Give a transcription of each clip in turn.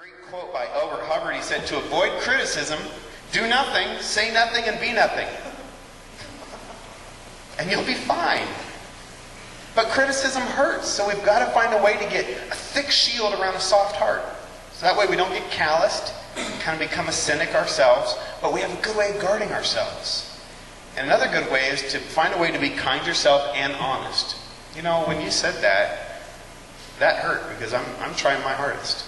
Great quote by Albert Hubbard. He said, "To avoid criticism, do nothing, say nothing, and be nothing. And you'll be fine." But criticism hurts, so we've got to find a way to get a thick shield around a soft heart. So that way we don't get calloused, kind of become a cynic ourselves, but we have a good way of guarding ourselves. And another good way is to find a way to be kind to yourself and honest. You know, when you said that, that hurt because I'm trying my hardest.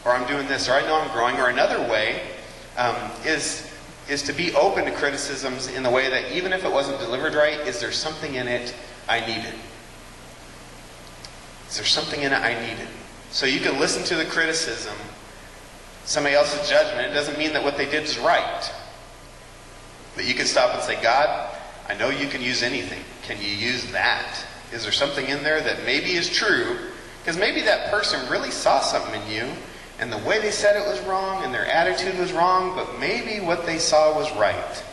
Or I'm doing this, or I know I'm growing. Or another way is to be open to criticisms in the way that even if it wasn't delivered right, is there something in it I needed? Is there something in it I needed? So you can listen to the criticism, somebody else's judgment. It doesn't mean that what they did is right. But you can stop and say, "God, I know you can use anything. Can you use that? Is there something in there that maybe is true?" Because maybe that person really saw something in you, and the way they said it was wrong, and their attitude was wrong, but maybe what they saw was right.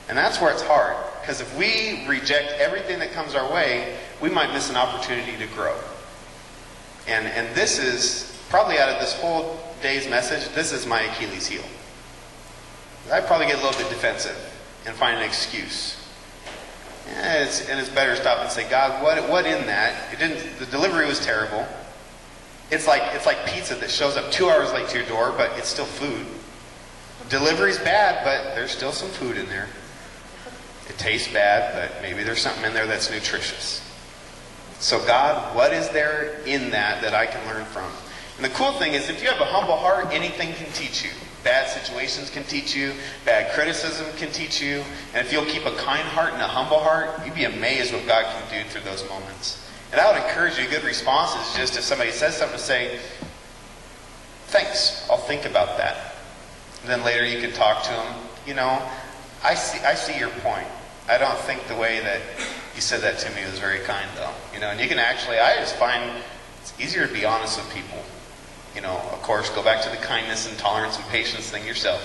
And that's where it's hard. Because if we reject everything that comes our way, we might miss an opportunity to grow. And this is, probably out of this whole day's message, this is my Achilles heel. I probably get a little bit defensive and find an excuse. And it's better to stop and say, "God, what in that? The delivery was terrible. It's like pizza that shows up 2 hours late to your door, but it's still food. Delivery's bad, but there's still some food in there. It tastes bad, but maybe there's something in there that's nutritious. So God, what is there in that I can learn from?" And the cool thing is, if you have a humble heart, anything can teach you. Bad situations can teach you. Bad criticism can teach you. And if you'll keep a kind heart and a humble heart, you'd be amazed what God can do through those moments. And I would encourage you, a good response is just if somebody says something, to say, "Thanks, I'll think about that." And then later you can talk to them. You know, I see your point. I don't think the way that you said that to me was very kind, though. You know, and you can actually, I just find it's easier to be honest with people. You know, of course, go back to the kindness and tolerance and patience thing yourself.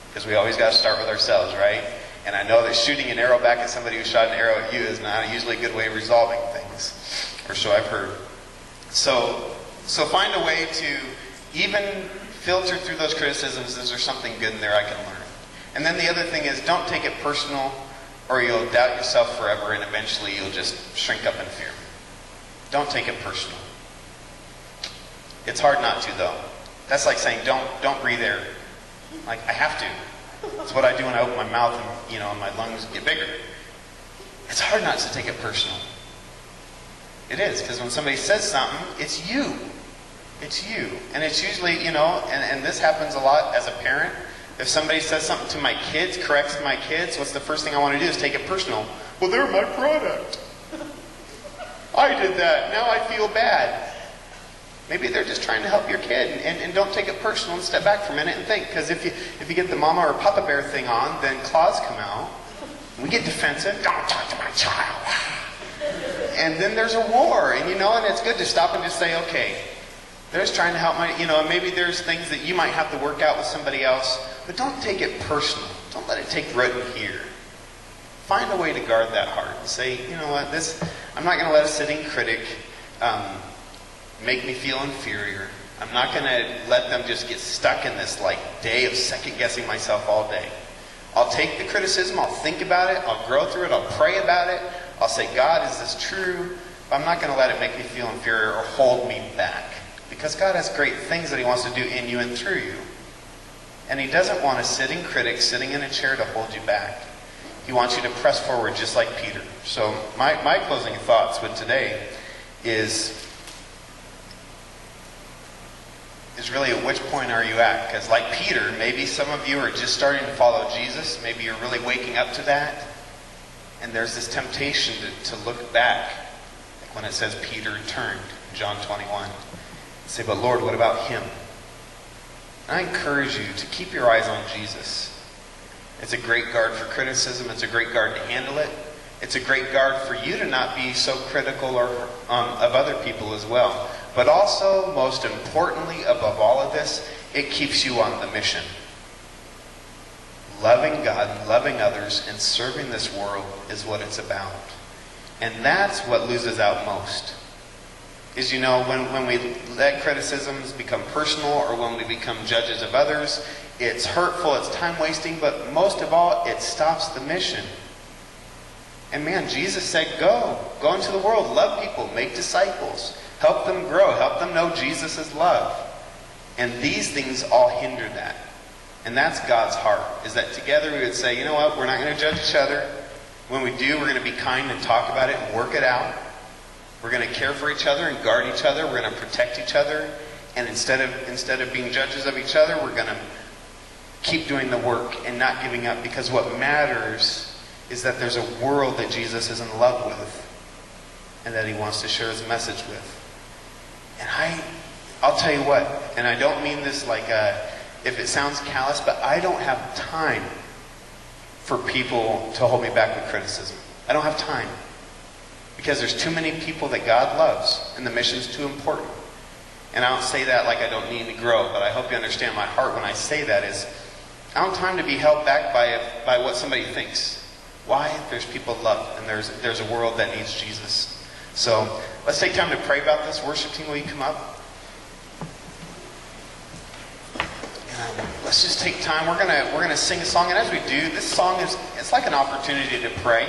Because we always got to start with ourselves, right? And I know that shooting an arrow back at somebody who shot an arrow at you is not usually a good way of resolving things. Or so I've heard. So find a way to even filter through those criticisms. Is there something good in there I can learn? And then the other thing is, don't take it personal, or you'll doubt yourself forever, and eventually you'll just shrink up in fear. Don't take it personal. It's hard not to, though. That's like saying, don't breathe air. Like, I have to. It's what I do when I open my mouth and, and my lungs get bigger. It's hard not to take it personal. It is, because when somebody says something, it's you. It's you. And it's usually, and this happens a lot as a parent. If somebody says something to my kids, corrects my kids, what's the first thing I want to do is take it personal. "Well, they're my product. I did that. Now I feel bad." Maybe they're just trying to help your kid, and don't take it personal and step back for a minute and think. Because if you get the mama or papa bear thing on, then claws come out. We get defensive. "Don't talk to my child." And then there's a war, and it's good to stop and just say, "Okay, they're just trying to help maybe there's things that you might have to work out with somebody else, but don't take it personal. Don't let it take root in here. Find a way to guard that heart and say, "You know what, I'm not going to let a sitting critic make me feel inferior. I'm not going to let them just get stuck in this day of second guessing myself all day. I'll take the criticism, I'll think about it, I'll grow through it, I'll pray about it. I'll say, God, is this true? But I'm not going to let it make me feel inferior or hold me back. Because God has great things that He wants to do in you and through you. And He doesn't want a sitting critic sitting in a chair to hold you back. He wants you to press forward just like Peter. So my closing thoughts with today is really at which point are you at? Because like Peter, maybe some of you are just starting to follow Jesus. Maybe you're really waking up to that. And there's this temptation to look back. Like when it says Peter turned, John 21. And say, but Lord, what about him? And I encourage you to keep your eyes on Jesus. It's a great guard for criticism. It's a great guard to handle it. It's a great guard for you to not be so critical of other people as well. But also, most importantly, above all of this, it keeps you on the mission. Loving God, loving others, and serving this world is what it's about. And that's what loses out most. is, when we let criticisms become personal or when we become judges of others, it's hurtful, it's time wasting, but most of all, it stops the mission. And man, Jesus said, go into the world, love people, make disciples, help them grow, help them know Jesus' love. And these things all hinder that. And that's God's heart, is that together we would say, you know what, we're not going to judge each other. When we do, we're going to be kind and talk about it and work it out. We're going to care for each other and guard each other. We're going to protect each other. And instead of being judges of each other, we're going to keep doing the work and not giving up, because what matters is that there's a world that Jesus is in love with and that he wants to share his message with. And I'll tell you what, and I don't mean this like if it sounds callous, but I don't have time for people to hold me back with criticism. I don't have time. Because there's too many people that God loves, and the mission's too important. And I don't say that like I don't need to grow, but I hope you understand my heart when I say that is, I don't have time to be held back by what somebody thinks. Why? There's people loved, and there's a world that needs Jesus. So let's take time to pray about this. Worship team, will you come up? Let's just take time. We're gonna sing a song, and as we do, this song it's like an opportunity to pray.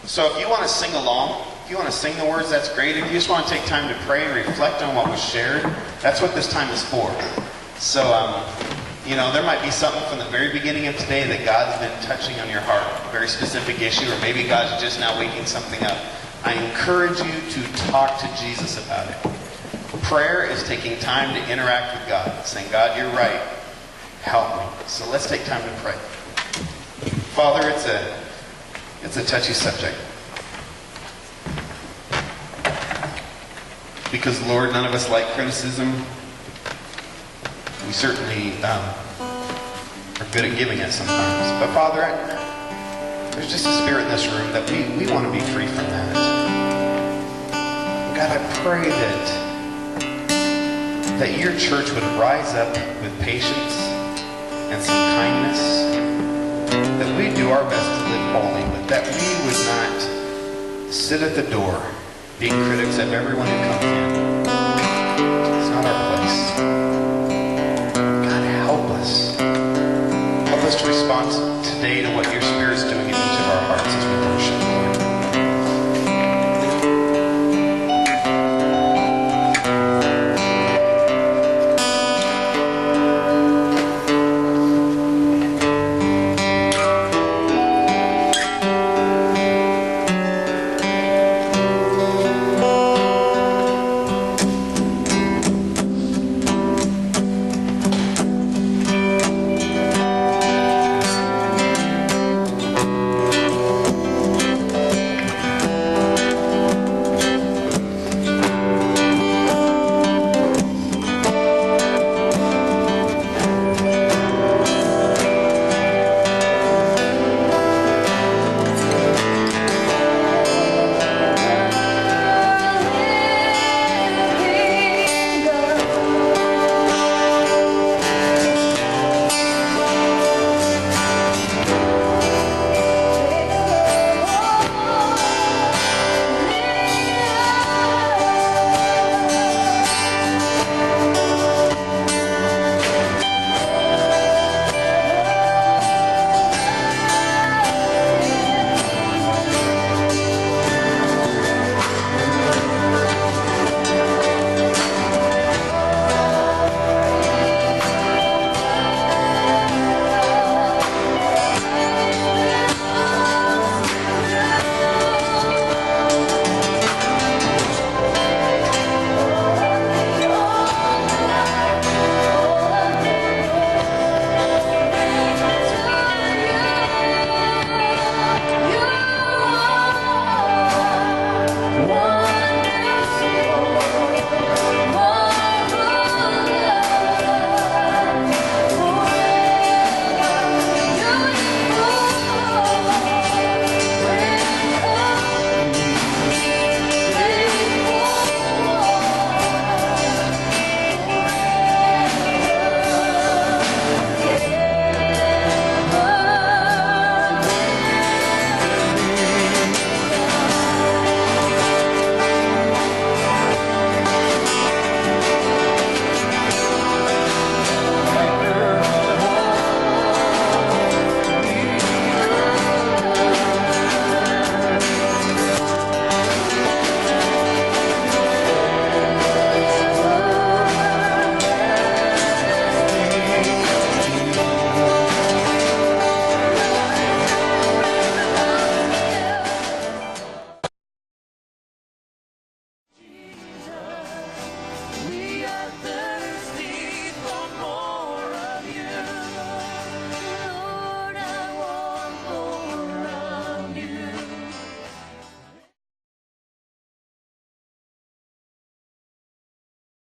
So if you want to sing along, if you want to sing the words, that's great. If you just want to take time to pray and reflect on what was shared, that's what this time is for. So, there might be something from the very beginning of today that God's been touching on your heart, a very specific issue, or maybe God's just now waking something up. I encourage you to talk to Jesus about it. Prayer is taking time to interact with God, saying, God, you're right. Help me. So let's take time to pray. Father, it's a touchy subject. Because, Lord, none of us like criticism. We certainly are good at giving it sometimes. But, Father, there's just a spirit in this room that we want to be free from that. God, I pray that your church would rise up with patience and some kindness, that we do our best to live holy, but that we would not sit at the door being critics of everyone who comes in. It's not our place. God, help us. Help us to respond today to what your Spirit's doing in each of our hearts as we